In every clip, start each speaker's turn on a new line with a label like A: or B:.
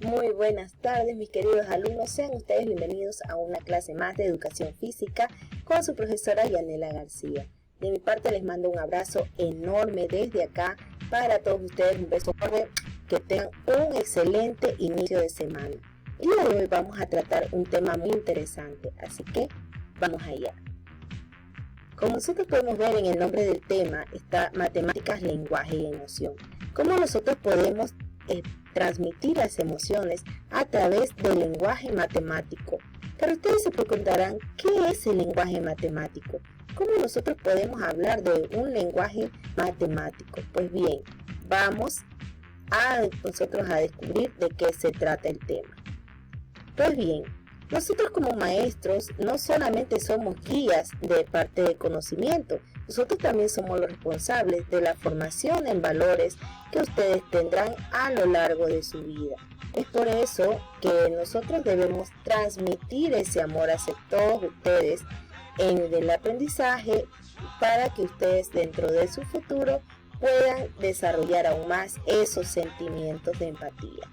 A: Muy buenas tardes, mis queridos alumnos. Sean ustedes bienvenidos a una clase más de educación física con su profesora Yanela García. De mi parte les mando un abrazo enorme desde acá para todos ustedes. Un beso enorme, que tengan un excelente inicio de semana. El día de hoy vamos a tratar un tema muy interesante, así que vamos allá. Como nosotros podemos ver en el nombre del tema, está matemáticas, lenguaje y emoción. ¿Cómo nosotros podemos transmitir las emociones a través del lenguaje matemático? Pero ustedes se preguntarán, ¿qué es el lenguaje matemático? ¿Cómo nosotros podemos hablar de un lenguaje matemático? Pues bien, vamos nosotros a descubrir de qué se trata el tema. Pues bien, nosotros como maestros no solamente somos guías de parte de conocimiento, nosotros también somos los responsables de la formación en valores que ustedes tendrán a lo largo de su vida. Es por eso que nosotros debemos transmitir ese amor hacia todos ustedes en el aprendizaje para que ustedes dentro de su futuro puedan desarrollar aún más esos sentimientos de empatía.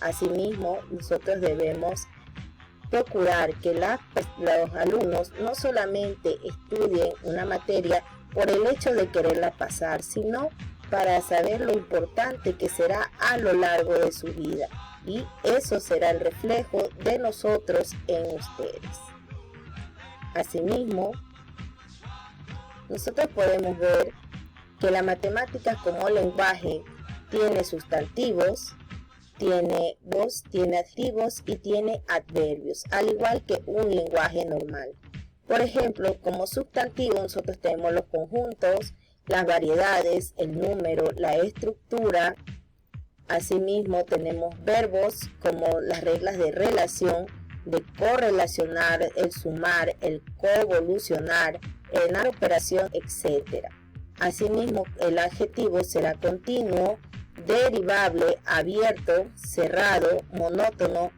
A: Asimismo, nosotros debemos procurar que los alumnos no solamente estudien una materia por el hecho de quererla pasar, sino para saber lo importante que será a lo largo de su vida, y eso será el reflejo de nosotros en ustedes. Asimismo, nosotros podemos ver que la matemática como lenguaje tiene sustantivos, tiene voz, tiene adjetivos y tiene adverbios, al igual que un lenguaje normal. Por ejemplo, como sustantivo nosotros tenemos los conjuntos, las variedades, el número, la estructura. Asimismo tenemos verbos como las reglas de relación, de correlacionar, el sumar, el coevolucionar, la operación, etc. Asimismo, el adjetivo será continuo, derivable, abierto, cerrado, monótono,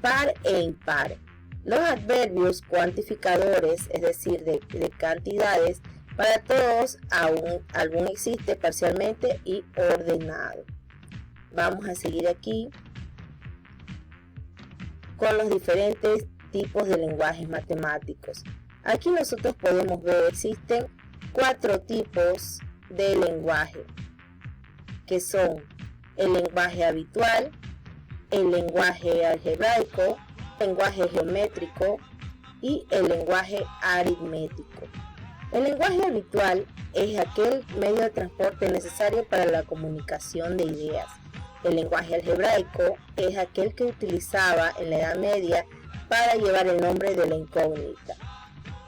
A: par e impar. Los adverbios cuantificadores, es decir, de cantidades, para todos algún existe parcialmente y ordenado. Vamos a seguir aquí con los diferentes tipos de lenguajes matemáticos. Aquí nosotros podemos ver, existen 4 tipos de lenguaje, que son el lenguaje habitual, el lenguaje algebraico, el lenguaje geométrico y el lenguaje aritmético. El lenguaje habitual es aquel medio de transporte necesario para la comunicación de ideas. El lenguaje algebraico es aquel que utilizaba en la Edad Media para llevar el nombre de la incógnita.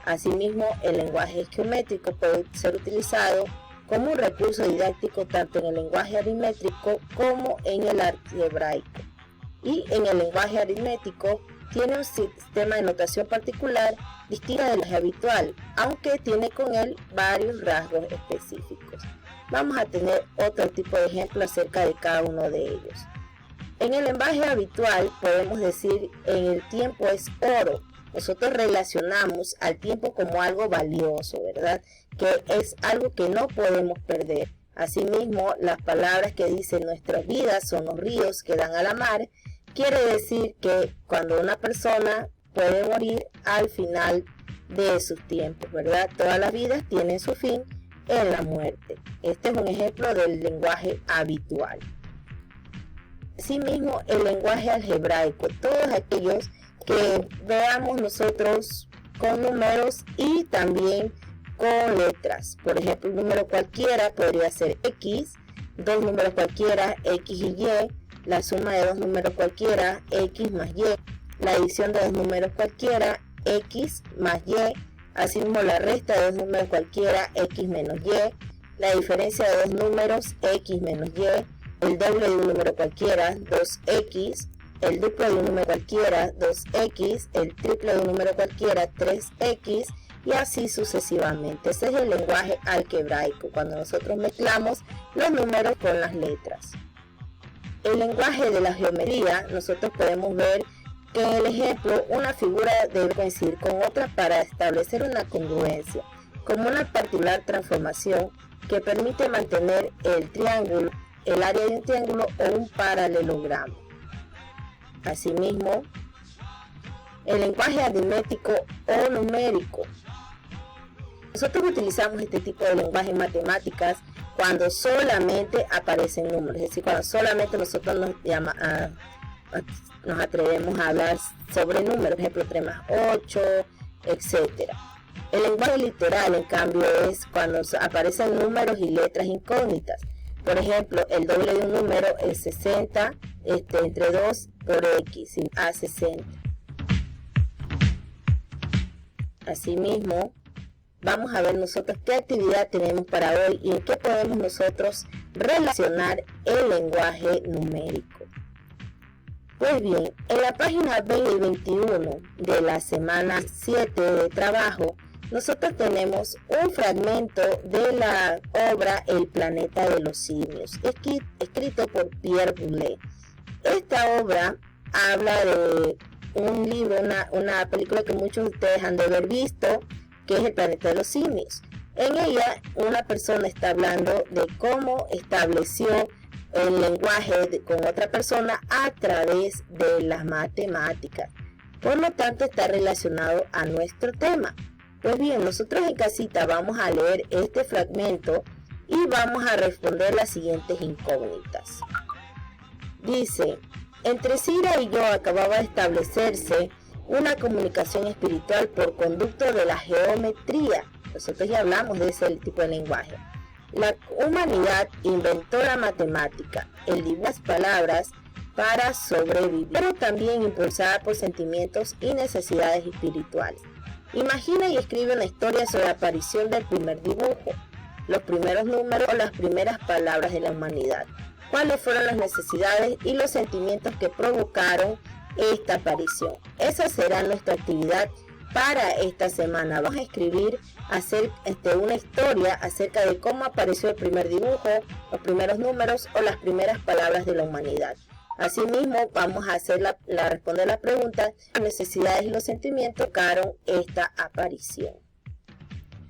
A: Asimismo, el lenguaje geométrico puede ser utilizado como un recurso didáctico tanto en el lenguaje aritmético como en el algebraico. Y en el lenguaje aritmético tiene un sistema de notación particular distinto del habitual, aunque tiene con él varios rasgos específicos. Vamos a tener otro tipo de ejemplo acerca de cada uno de ellos. En el lenguaje habitual podemos decir en el tiempo es oro. Nosotros relacionamos al tiempo como algo valioso, ¿verdad? Que es algo que no podemos perder. Asimismo, las palabras que dicen nuestras vidas son los ríos que dan a la mar, quiere decir que cuando una persona puede morir al final de sus tiempos, ¿verdad? Todas las vidas tienen su fin en la muerte. Este es un ejemplo del lenguaje habitual. Asimismo, el lenguaje algebraico, todos aquellos que veamos nosotros con números y también con letras. Por ejemplo, un número cualquiera podría ser X, dos números cualquiera, X y Y, la suma de dos números cualquiera, X más Y, la adición de dos números cualquiera, X más Y, asimismo la resta de dos números cualquiera, X menos Y, la diferencia de dos números, X menos Y, el doble de un número cualquiera, 2X, el duplo de un número cualquiera, 2X, el triple de un número cualquiera, 3X, y así sucesivamente. Ese es el lenguaje algebraico, cuando nosotros mezclamos los números con las letras. El lenguaje de la geometría, nosotros podemos ver que en el ejemplo una figura debe coincidir con otra para establecer una congruencia, como una particular transformación que permite mantener el triángulo, el área de un triángulo o un paralelogramo. Asimismo, el lenguaje aritmético o numérico. Nosotros utilizamos este tipo de lenguaje en matemáticas cuando solamente aparecen números, es decir, cuando solamente nosotros nos atrevemos a hablar sobre números, por ejemplo, 3 más 8, etc. El lenguaje literal, en cambio, es cuando aparecen números y letras incógnitas. Por ejemplo, el doble de un número es 60 entre 2 por x a 60. Asimismo, vamos a ver nosotros qué actividad tenemos para hoy y en qué podemos nosotros relacionar el lenguaje numérico. Pues bien, en la página 20 y 21 de la semana 7 de trabajo, nosotros tenemos un fragmento de la obra El planeta de los simios, escrito por Pierre Boulez. Esta obra habla de un libro, una película que muchos de ustedes han de haber visto, que es El planeta de los simios. En ella, una persona está hablando de cómo estableció el lenguaje con otra persona a través de las matemáticas. Por lo tanto, está relacionado a nuestro tema. Pues bien, nosotros en casita vamos a leer este fragmento y vamos a responder las siguientes incógnitas. Dice: entre Cira y yo acababa de establecerse una comunicación espiritual por conducto de la geometría. Nosotros ya hablamos de ese tipo de lenguaje. La humanidad inventó la matemática, el dibujo, las palabras para sobrevivir, pero también impulsada por sentimientos y necesidades espirituales. Imagina y escribe una historia sobre la aparición del primer dibujo, los primeros números o las primeras palabras de la humanidad. ¿Cuáles fueron las necesidades y los sentimientos que provocaron esta aparición? Esa será nuestra actividad para esta semana. Vamos a escribir una historia acerca de cómo apareció el primer dibujo, los primeros números o las primeras palabras de la humanidad. Asimismo, vamos a responder la pregunta: las necesidades y los sentimientos que provocaron esta aparición.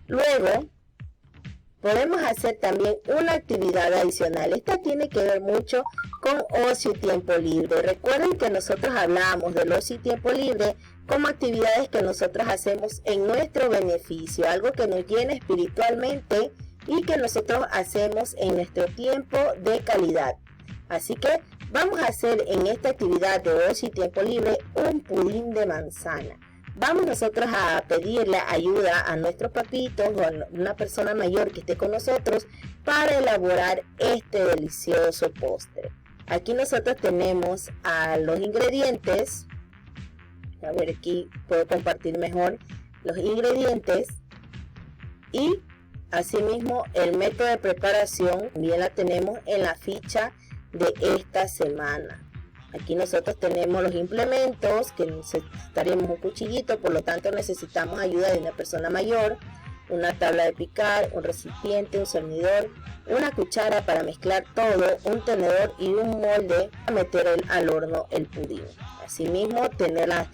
A: Luego, podemos hacer también una actividad adicional. Esta tiene que ver mucho con ocio y tiempo libre. Recuerden que nosotros hablamos del ocio y tiempo libre como actividades que nosotros hacemos en nuestro beneficio, algo que nos llena espiritualmente y que nosotros hacemos en nuestro tiempo de calidad. Así que vamos a hacer en esta actividad de ocio y tiempo libre un pudín de manzana. Vamos nosotros a pedirle ayuda a nuestros papitos o a una persona mayor que esté con nosotros para elaborar este delicioso postre. Aquí nosotros tenemos a los ingredientes. A ver, aquí puedo compartir mejor los ingredientes y asimismo el método de preparación. También la tenemos en la ficha de esta semana. Aquí nosotros tenemos los implementos, que necesitaremos un cuchillito, por lo tanto necesitamos ayuda de una persona mayor, una tabla de picar, un recipiente, un cernidor, una cuchara para mezclar todo, un tenedor y un molde para meter al horno el pudín. Asimismo, tener las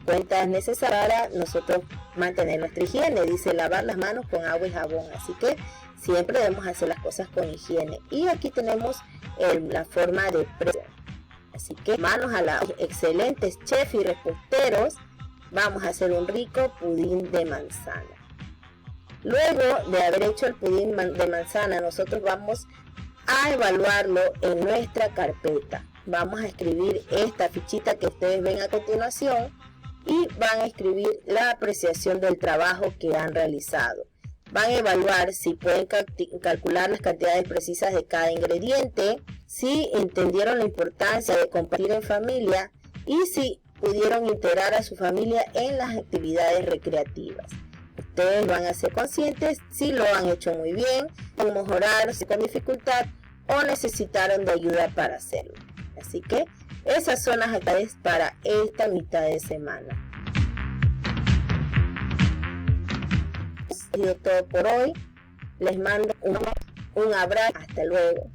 A: cuentas necesarias para nosotros mantener nuestra higiene. Dice lavar las manos con agua y jabón, así que siempre debemos hacer las cosas con higiene. Y aquí tenemos la forma de presión. Así que manos a la excelentes chefs y reposteros, vamos a hacer un rico pudín de manzana. Luego de haber hecho el pudín de manzana, nosotros vamos a evaluarlo en nuestra carpeta. Vamos a escribir esta fichita que ustedes ven a continuación y van a escribir la apreciación del trabajo que han realizado. Van a evaluar si pueden calcular las cantidades precisas de cada ingrediente, si entendieron la importancia de compartir en familia y si pudieron integrar a su familia en las actividades recreativas. Ustedes van a ser conscientes si lo han hecho muy bien, o mejorar si con dificultad o necesitaron de ayuda para hacerlo. Así que esas son las actividades para esta mitad de semana. Ha sido todo por hoy. Les mando un abrazo. Hasta luego.